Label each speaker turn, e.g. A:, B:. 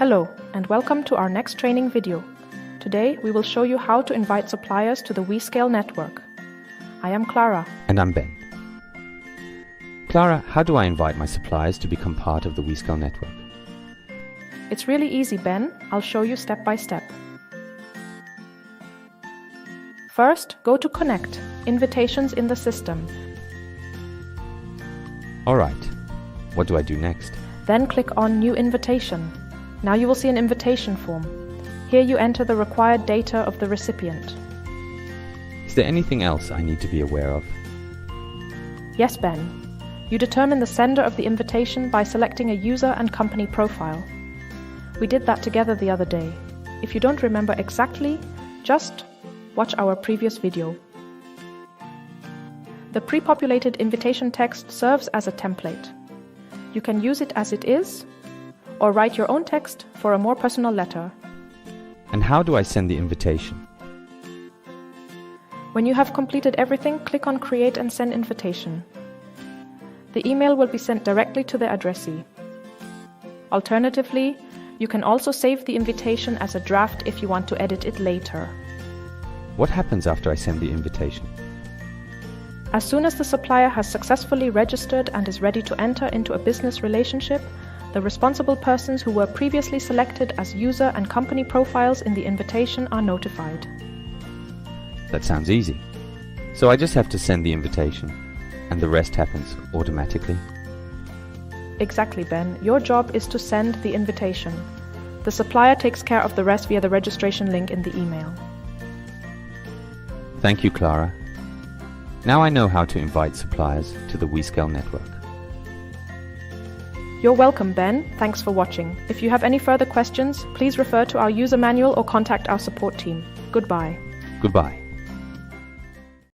A: Hello, and welcome to our next training video. Today, we will show you how to invite suppliers to the wescale network. I am Klara.
B: And I'm Ben. Klara, how do I invite my suppliers to become part of the wescale network?
A: It's really easy, Ben. I'll show you step by step. First, go to Connect, Invitations in the system.
B: Alright, what do I do next?
A: Then click on New Invitation. Now you will see an invitation form. Here you enter the required data of the recipient.
B: Is there anything else I need to be aware of?
A: Yes, Ben. You determine the sender of the invitation by selecting a user and company profile. We did that together the other day. If you don't remember exactly, just watch our previous video. The pre-populated invitation text serves as a template. You can use it as it is, or write your own text for a more personal letter.
B: And how do I send the invitation?
A: When you have completed everything, click on Create and Send Invitation. The email will be sent directly to the addressee. Alternatively, you can also save the invitation as a draft if you want to edit it later.
B: What happens after I send the invitation?
A: As soon as the supplier has successfully registered and is ready to enter into a business relationship, the responsible persons who were previously selected as user and company profiles in the invitation are notified.
B: That sounds easy. So I just have to send the invitation, and the rest happens automatically?
A: Exactly, Ben. Your job is to send the invitation. The supplier takes care of the rest via the registration link in the email.
B: Thank you, Klara. Now I know how to invite suppliers to the wescale network.
A: You're welcome, Ben. Thanks for watching. If you have any further questions, please refer to our user manual or contact our support team. Goodbye.
B: Goodbye.